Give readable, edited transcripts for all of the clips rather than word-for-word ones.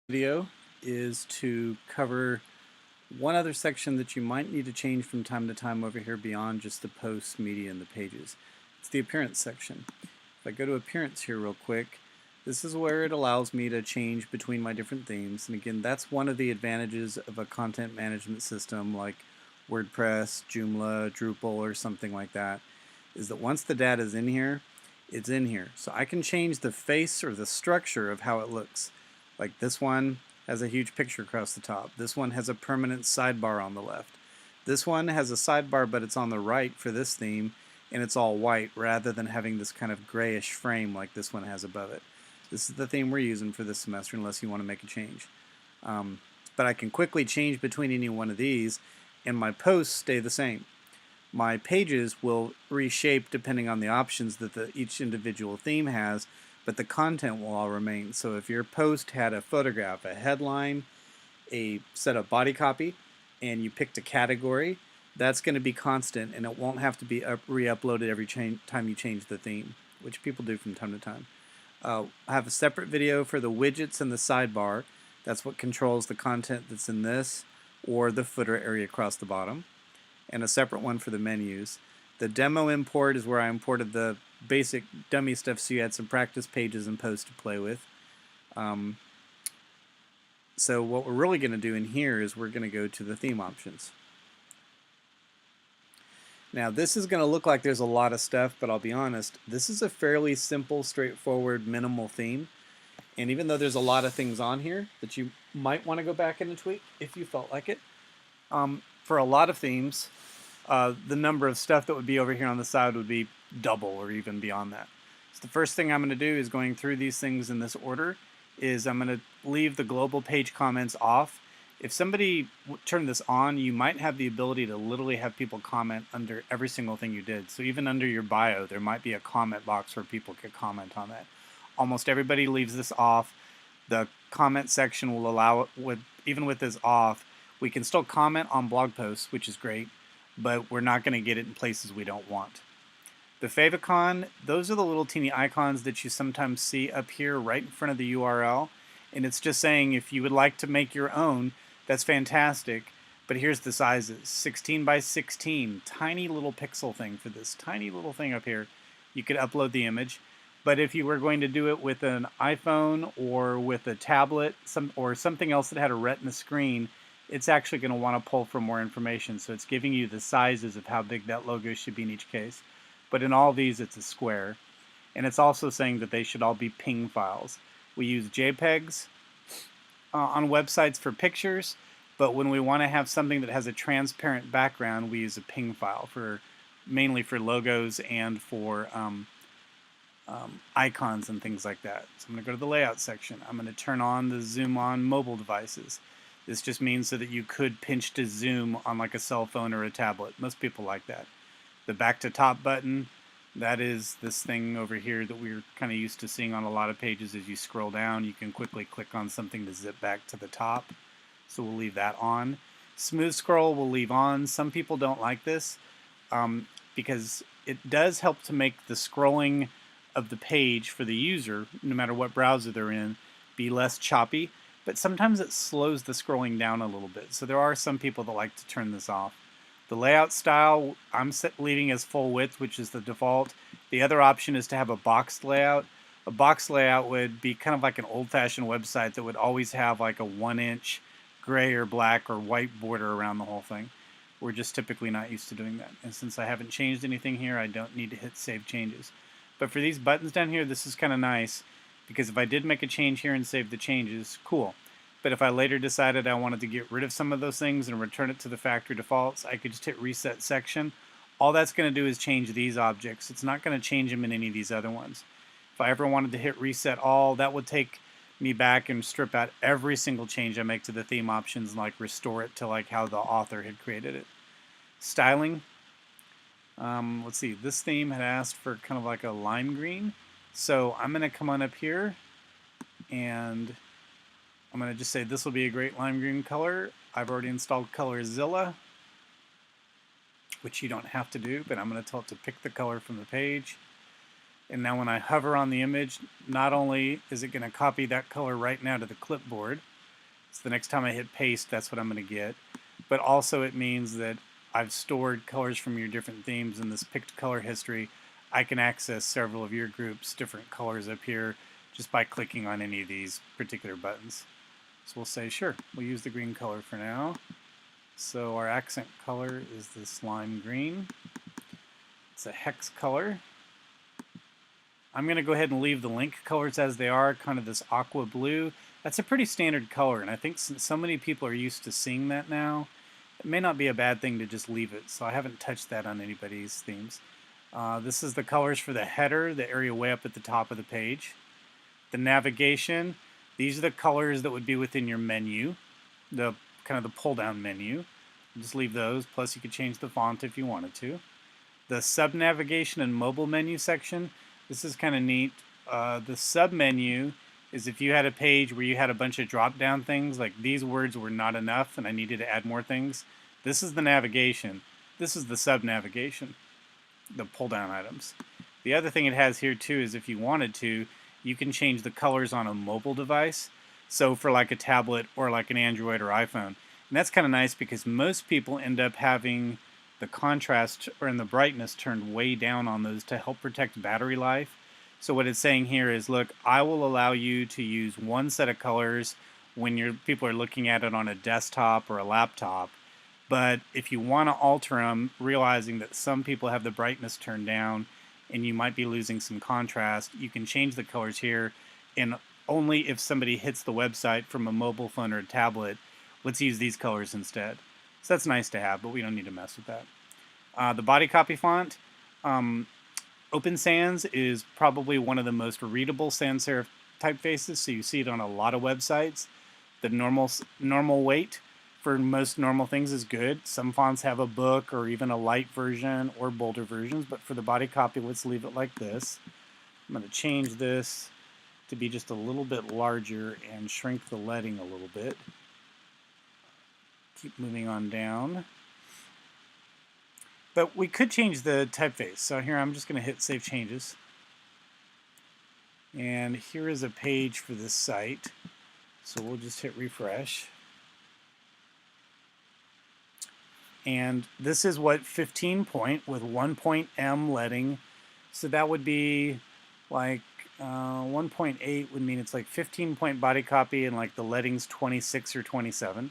Video is to cover one other section that you might need to change from time to time over here beyond just the posts, media, and the pages. It's the appearance section. If I go to appearance here real quick, this is where it allows me to change between my different themes. And again, that's one of the advantages of a content management system like WordPress, Joomla, Drupal, or something like that, is that once the data is in here, it's in here. So I can change the face or the structure of how it looks. Like this one has a huge picture across the top. This one has a permanent sidebar on the left. This one has a sidebar, but it's on the right for this theme, and it's all white rather than having this kind of grayish frame like this one has above it. This is the theme we're using for this semester unless you want to make a change. But I can quickly change between any one of these, and my posts stay the same. My pages will reshape depending on the options that each individual theme has, but the content will all remain. So if your post had a photograph, a headline, a set of body copy, and you picked a category, that's going to be constant, and it won't have to be re-uploaded every time you change the theme, which people do from time to time. I have a separate video for the widgets and the sidebar. That's what controls the content that's in this or the footer area across the bottom, and a separate one for the menus. The demo import is where I imported the basic dummy stuff so you had some practice pages and posts to play with. So what we're really going to do in here is we're going to go to the theme options. Now this is going to look like there's a lot of stuff, but I'll be honest, this is a fairly simple, straightforward, minimal theme. And even though there's a lot of things on here that you might want to go back and tweak if you felt like it, for a lot of themes, the number of stuff that would be over here on the side would be double or even beyond that. So the first thing I'm going to do is going through these things in this order is I'm going to leave the global page comments off. If somebody turned this on, you might have the ability to literally have people comment under every single thing you did. So even under your bio, there might be a comment box where people could comment on that. Almost everybody leaves this off. The comment section will allow it, even with this off, we can still comment on blog posts, which is great, but we're not going to get it in places we don't want. The favicon, those are the little teeny icons that you sometimes see up here right in front of the URL, and it's just saying if you would like to make your own, that's fantastic, but here's the sizes. 16 by 16, tiny little pixel thing for this tiny little thing up here. You could upload the image, but if you were going to do it with an iPhone or with a tablet or something else that had a retina screen, it's actually going to want to pull for more information. So it's giving you the sizes of how big that logo should be in each case. But in all these, it's a square. And it's also saying that they should all be PNG files. We use JPEGs on websites for pictures, but when we want to have something that has a transparent background, we use a PNG file mainly for logos and for icons and things like that. So I'm going to go to the layout section. I'm going to turn on the zoom on mobile devices. This just means so that you could pinch to zoom on like a cell phone or a tablet. Most people like that. The back to top button, that is this thing over here that we're kind of used to seeing on a lot of pages. As you scroll down, you can quickly click on something to zip back to the top. So we'll leave that on. Smooth scroll we'll leave on. Some people don't like this because it does help to make the scrolling of the page for the user, no matter what browser they're in, be less choppy. But sometimes it slows the scrolling down a little bit. So there are some people that like to turn this off. The layout style, I'm leaving as full width, which is the default. The other option is to have a boxed layout. A boxed layout would be kind of like an old-fashioned website that would always have like a 1-inch gray or black or white border around the whole thing. We're just typically not used to doing that. And since I haven't changed anything here, I don't need to hit Save Changes. But for these buttons down here, this is kind of nice, because if I did make a change here and save the changes, cool. But if I later decided I wanted to get rid of some of those things and return it to the factory defaults, I could just hit Reset Section. All that's going to do is change these objects. It's not going to change them in any of these other ones. If I ever wanted to hit Reset All, that would take me back and strip out every single change I make to the theme options and like restore it to like how the author had created it. Styling. Let's see, this theme had asked for kind of like a lime green. So I'm going to come on up here and I'm going to just say this will be a great lime green color. I've already installed ColorZilla, which you don't have to do, but I'm going to tell it to pick the color from the page. And now when I hover on the image, not only is it going to copy that color right now to the clipboard, So the next time I hit paste, that's what I'm going to get. But also it means that I've stored colors from your different themes in this picked color history. I can access several of your groups' different colors up here just by clicking on any of these particular buttons. So we'll say, sure, we'll use the green color for now. So our accent color is this lime green. It's a hex color. I'm going to go ahead and leave the link colors as they are, kind of this aqua blue. That's a pretty standard color, and I think since so many people are used to seeing that now, it may not be a bad thing to just leave it, so I haven't touched that on anybody's themes. This is the colors for the header, the area way up at the top of the page. The navigation, these are the colors that would be within your menu, the kind of the pull-down menu. Just leave those, plus you could change the font if you wanted to. The sub-navigation and mobile menu section, this is kind of neat. The sub-menu is if you had a page where you had a bunch of drop-down things, like these words were not enough and I needed to add more things. This is the navigation. This is the sub-navigation, the pull-down items. The other thing it has here too is if you wanted to, you can change the colors on a mobile device. So for like a tablet or like an Android or iPhone. And that's kind of nice because most people end up having the contrast or in the brightness turned way down on those to help protect battery life. So what it's saying here is, look, I will allow you to use one set of colors when people are looking at it on a desktop or a laptop. But if you want to alter them, realizing that some people have the brightness turned down and you might be losing some contrast, you can change the colors here, and only if somebody hits the website from a mobile phone or a tablet, let's use these colors instead. So that's nice to have, but we don't need to mess with that. The body copy font, Open Sans is probably one of the most readable sans serif typefaces, so you see it on a lot of websites. The normal weight for most normal things is good. Some fonts have a book or even a light version or bolder versions, but for the body copy, let's leave it like this. I'm going to change this to be just a little bit larger and shrink the leading a little bit. Keep moving on down. But we could change the typeface. So here I'm just going to hit Save Changes. And here is a page for this site. So we'll just hit refresh. And this is what 15 point with 1 point M leading. So that would be like 1.8 would mean it's like 15 point body copy and like the leading's 26 or 27.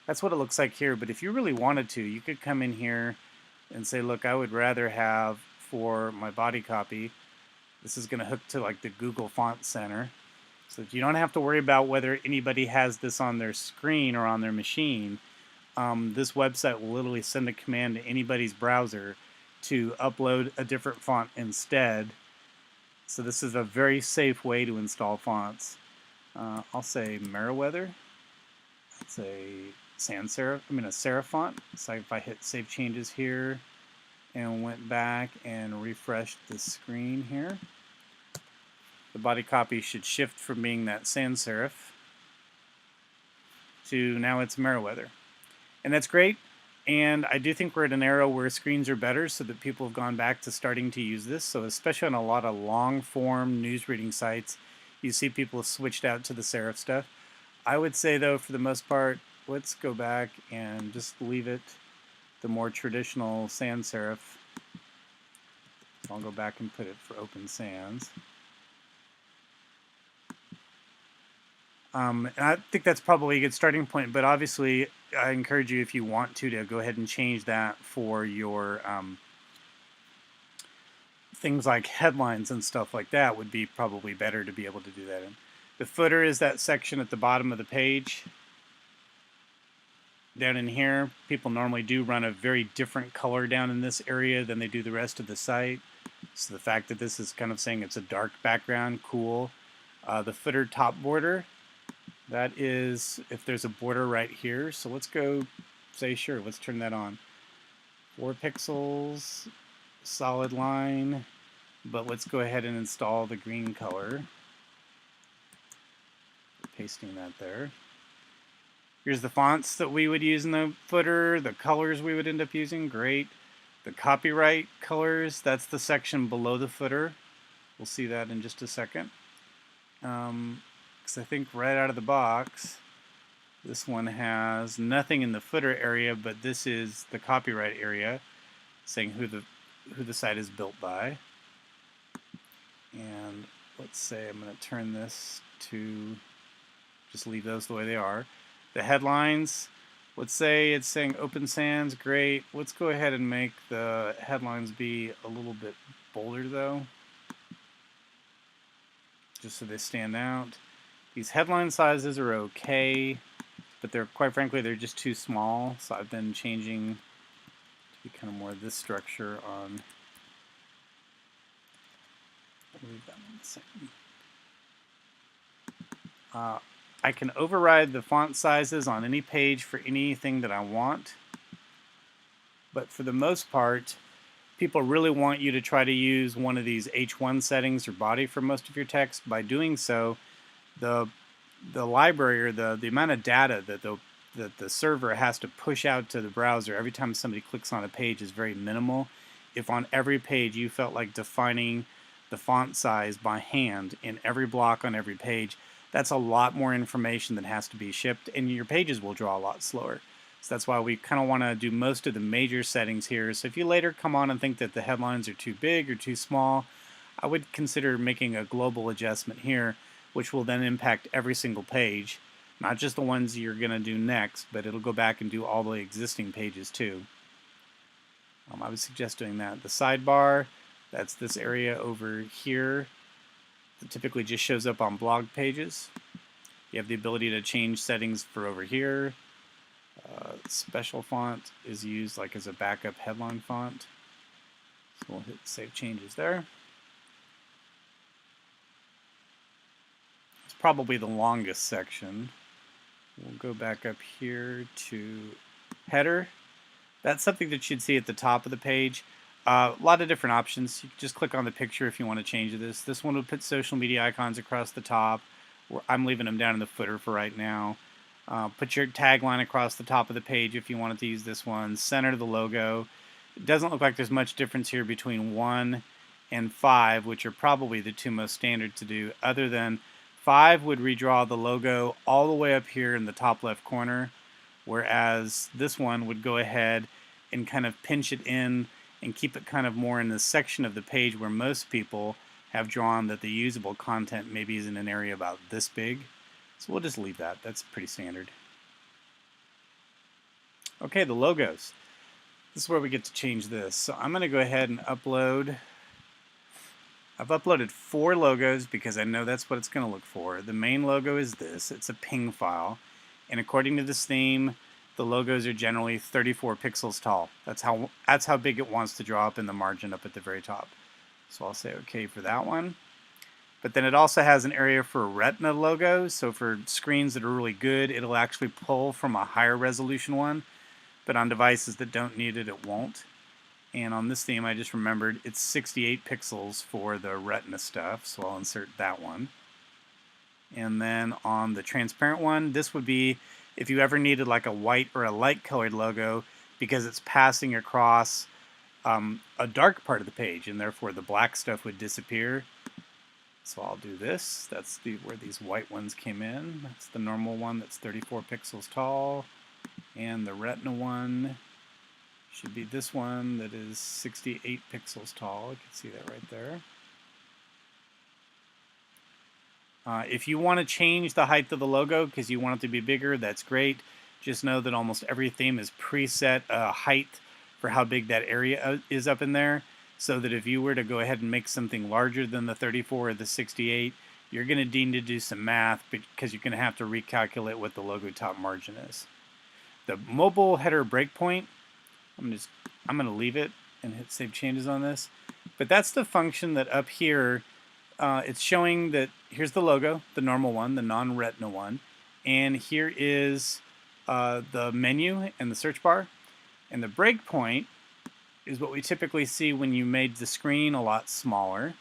That's what it looks like here, but if you really wanted to, you could come in here and say, look, I would rather have for my body copy, this is going to hook to like the Google Font Center, so that you don't have to worry about whether anybody has this on their screen or on their machine. This website will literally send a command to anybody's browser to upload a different font instead. So this is a very safe way to install fonts. I'll say Meriwether. That's a sans serif, a serif font. So if I hit Save Changes here and went back and refreshed the screen here, the body copy should shift from being that sans serif to now it's Meriwether. And that's great. And I do think we're at an era where screens are better, so that people have gone back to starting to use this. So especially on a lot of long form news reading sites, you see people have switched out to the serif stuff. I would say though, for the most part, let's go back and just leave it the more traditional sans serif. I'll go back and put it for Open Sans. And I think that's probably a good starting point, but obviously I encourage you, if you want to go ahead and change that for your things like headlines and stuff like that. Would be probably better to be able to do that in. The footer is that section at the bottom of the page. Down in here, people normally do run a very different color down in this area than they do the rest of the site. So the fact that this is kind of saying it's a dark background, cool. The footer top border, that is if there's a border right here. So let's go say, sure, let's turn that on. 4 pixels, solid line, but let's go ahead and install the green color. Pasting that there. Here's the fonts that we would use in the footer, the colors we would end up using, great. The copyright colors, that's the section below the footer. We'll see that in just a second. Because I think right out of the box, This one has nothing in the footer area, but this is the copyright area, saying who the site is built by. And let's say I'm going to turn this to just leave those the way they are. The headlines, let's say it's saying Open Sans, great. Let's go ahead and make the headlines be a little bit bolder though, just so they stand out. These headline sizes are okay, but they're, quite frankly, they're just too small, so I've been changing to be kind of more this structure on. I'll leave that one the same. I can override the font sizes on any page for anything that I want, but for the most part, people really want you to try to use one of these H1 settings or body for most of your text. By doing so, the library, or the amount of data that the server has to push out to the browser every time somebody clicks on a page is very minimal. If on every page you felt like defining the font size by hand in every block on every page, that's a lot more information that has to be shipped, and your pages will draw a lot slower. So that's why we kind of want to do most of the major settings here. So if you later come on and think that the headlines are too big or too small, I would consider making a global adjustment here, which will then impact every single page, not just the ones you're going to do next, but it'll go back and do all the existing pages too. I would suggest doing that. The sidebar, that's this area over here. It typically just shows up on blog pages. You have the ability to change settings for over here. Special font is used like as a backup headline font. So we'll hit Save Changes there. It's probably the longest section. We'll go back up here to header. That's something that you'd see at the top of the page. A lot of different options. You can just click on the picture if you want to change this. This one would put social media icons across the top. I'm leaving them down in the footer for right now. Put your tagline across the top of the page if you wanted to use this one. Center the logo. It doesn't look like there's much difference here between 1 and 5, which are probably the two most standard to do, other than 5 would redraw the logo all the way up here in the top left corner, whereas this one would go ahead and kind of pinch it in and keep it kind of more in the section of the page where most people have drawn that the usable content maybe is in an area about this big. So we'll just leave that. That's pretty standard. Okay, the logos. This is where we get to change this. So I'm going to go ahead and upload. I've uploaded 4 logos because I know that's what it's going to look for. The main logo is this. It's a ping file. And according to this theme, the logos are generally 34 pixels tall. That's how big it wants to draw up in the margin up at the very top. So I'll say OK for that one. But then it also has an area for a Retina logo. So for screens that are really good, it'll actually pull from a higher resolution one. But on devices that don't need it, it won't. And on this theme, I just remembered it's 68 pixels for the Retina stuff. So I'll insert that one. And then on the transparent one, this would be if you ever needed like a white or a light colored logo because it's passing across a dark part of the page, and therefore the black stuff would disappear. So I'll do this. That's where these white ones came in. That's the normal one that's 34 pixels tall. And the Retina one should be this one that is 68 pixels tall. You can see that right there. If you want to change the height of the logo because you want it to be bigger, that's great. Just know that almost every theme is preset height for how big that area is up in there, so that if you were to go ahead and make something larger than the 34 or the 68, you're going to need to do some math because you're going to have to recalculate what the logo top margin is. The mobile header breakpoint, I'm going to leave it and hit Save Changes on this. But that's the function that up here, it's showing that here's the logo, the normal one, the non-Retina one, and here is the menu and the search bar. And the breakpoint is what we typically see when you made the screen a lot smaller,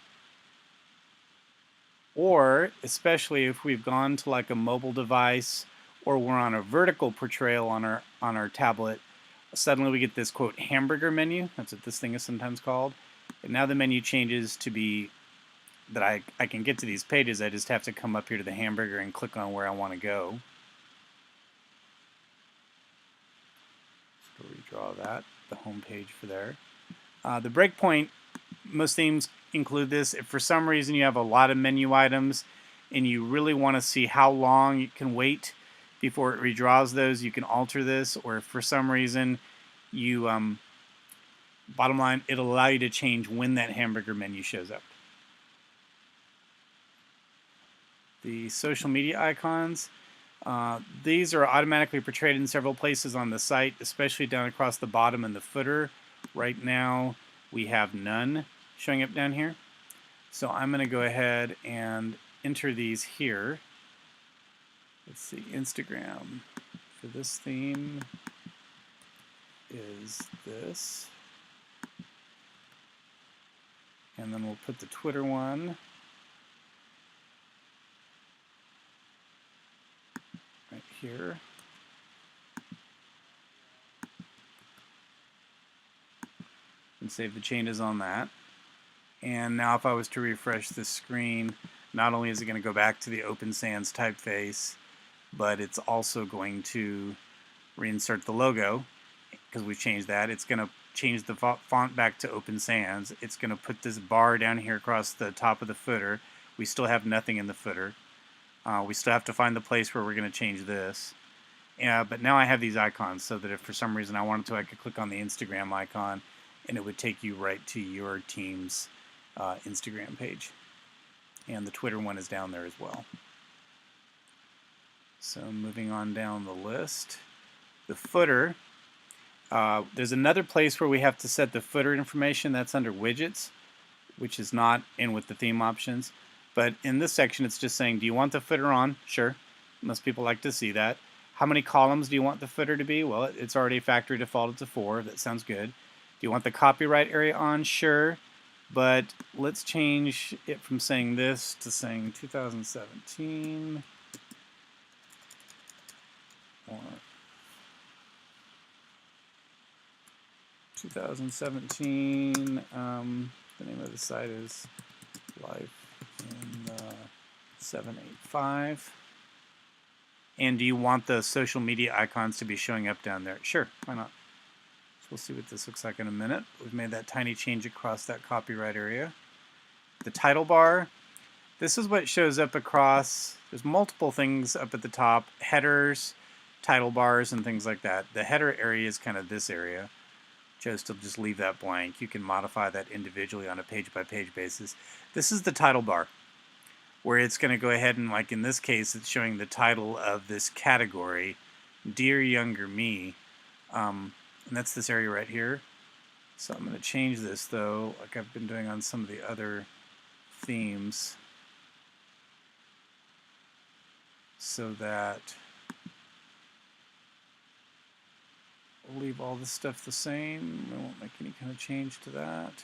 or especially if we've gone to like a mobile device or we're on a vertical portrayal on our tablet. Suddenly we get this quote hamburger menu. That's what this thing is sometimes called. And now the menu changes to be that I can get to these pages. I just have to come up here to the hamburger and click on where I want to go. redraw that, the home page for there. The breakpoint, most themes include this. If for some reason you have a lot of menu items and you really want to see how long you can wait before it redraws those, you can alter this. Or if for some reason you, bottom line, it'll allow you to change when that hamburger menu shows up. The social media icons, these are automatically portrayed in several places on the site, especially down across the bottom and the footer. Right now we have none showing up down here. So I'm going to go ahead and enter these here. Let's see, Instagram for this theme is this. And then we'll put the Twitter one right here. And save the changes on that. And now if I was to refresh this screen, not only is it going to go back to the Open Sans typeface, but it's also going to reinsert the logo because we've changed that. It's going to change the font back to Open Sans. It's going to put this bar down here across the top of the footer. We still have nothing in the footer. We still have to find the place where we're going to change this. But now I have these icons so that if for some reason I wanted to, I could click on the Instagram icon and it would take you right to your team's Instagram page. And the Twitter one is down there as well. So moving on down the list. The footer, there's another place where we have to set the footer information. That's under widgets, which is not in with the theme options. But in this section, it's just saying, do you want the footer on? Sure. Most people like to see that. How many columns do you want the footer to be? Well, it's already factory defaulted to 4. That sounds good. Do you want the copyright area on? Sure. But let's change it from saying this to saying 2017. Or 2017. The name of the site is Life in 785. And do you want the social media icons to be showing up down there? Sure, why not? So we'll see what this looks like in a minute. We've made that tiny change across that copyright area. The title bar, this is what shows up across. There's multiple things up at the top, headers, title bars, and things like that. The header area is kind of this area. Chose to just leave that blank. You can modify that individually on a page-by-page basis. This is the title bar, where it's going to go ahead and, like in this case, it's showing the title of this category, Dear Younger Me, and that's this area right here. So I'm going to change this, though, like I've been doing on some of the other themes, so that we'll leave all this stuff the same. We won't make any kind of change to that.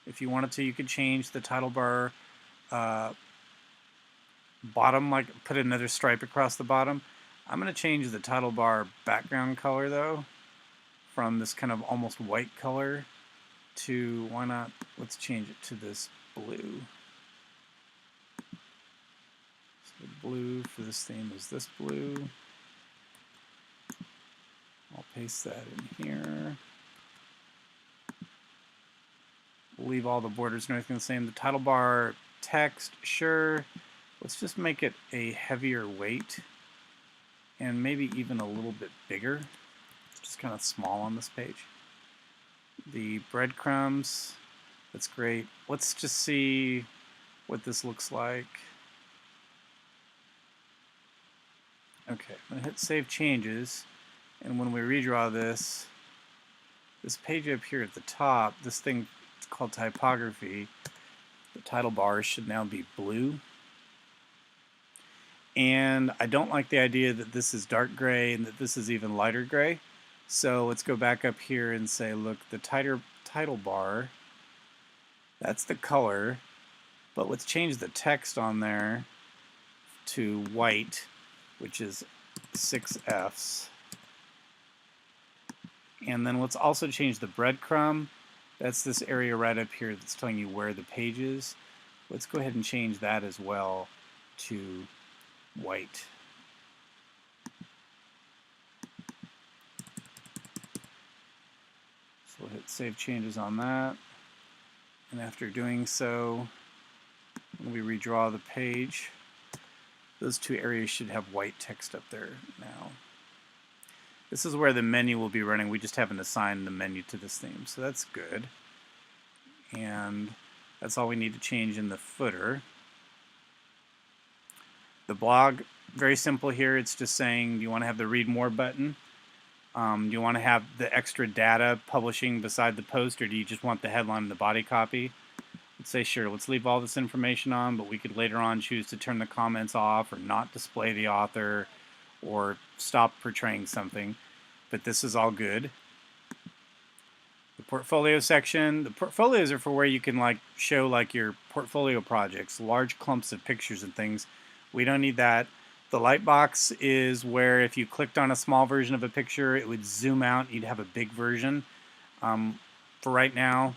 If you wanted to, you could change the title bar bottom, like put another stripe across the bottom. I'm going to change the title bar background color, though, from this kind of almost white color to, why not, let's change it to this blue. So the blue for this theme is this blue. I'll paste that in here. We'll leave all the borders and everything the same. The title bar text, sure. Let's just make it a heavier weight and maybe even a little bit bigger. It's just kind of small on this page. The breadcrumbs, that's great. Let's just see what this looks like. Okay, I'm going to hit Save Changes. And when we redraw this page up here at the top, this thing called typography, the title bar should now be blue. And I don't like the idea that this is dark gray and that this is even lighter gray. So let's go back up here and say, look, the title bar, that's the color, but let's change the text on there to white, which is 6 Fs. And then let's also change the breadcrumb. That's this area right up here that's telling you where the page is. Let's go ahead and change that as well to white. We'll hit Save Changes on that. And after doing so, when we redraw the page, those two areas should have white text up there now. This is where the menu will be running. We just haven't assigned the menu to this theme, so that's good. And that's all we need to change in the footer. The blog, very simple here. It's just saying, do you want to have the read more button? Do you want to have the extra data publishing beside the post, or do you just want the headline and the body copy? Let's say, sure, let's leave all this information on, but we could later on choose to turn the comments off or not display the author or stop portraying something. But this is all good. The portfolio section, the portfolios are for where you can show your portfolio projects, large clumps of pictures and things. We don't need that. The lightbox is where if you clicked on a small version of a picture, it would zoom out. You'd have a big version. For right now,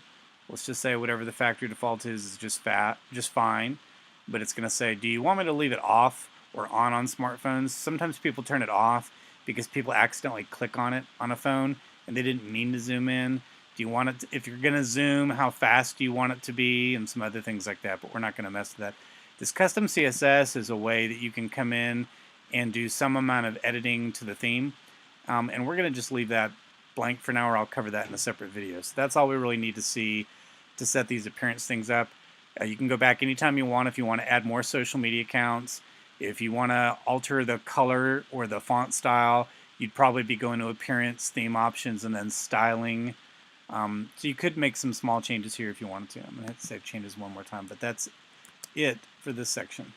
let's just say whatever the factory default is just fine. But it's going to say, do you want me to leave it off or on smartphones? Sometimes people turn it off because people accidentally click on it on a phone and they didn't mean to zoom in. Do you want it to, if you're going to zoom, how fast do you want it to be, and some other things like that, but we're not going to mess with that. This custom CSS is a way that you can come in and do some amount of editing to the theme, and we're going to just leave that blank for now, or I'll cover that in a separate video. So that's all we really need to see to set these appearance things up. You can go back anytime you want if you want to add more social media accounts. If you want to alter the color or the font style, you'd probably be going to Appearance, Theme Options, and then Styling. So you could make some small changes here if you wanted to. I'm going to hit Save Changes one more time, but that's it for this section.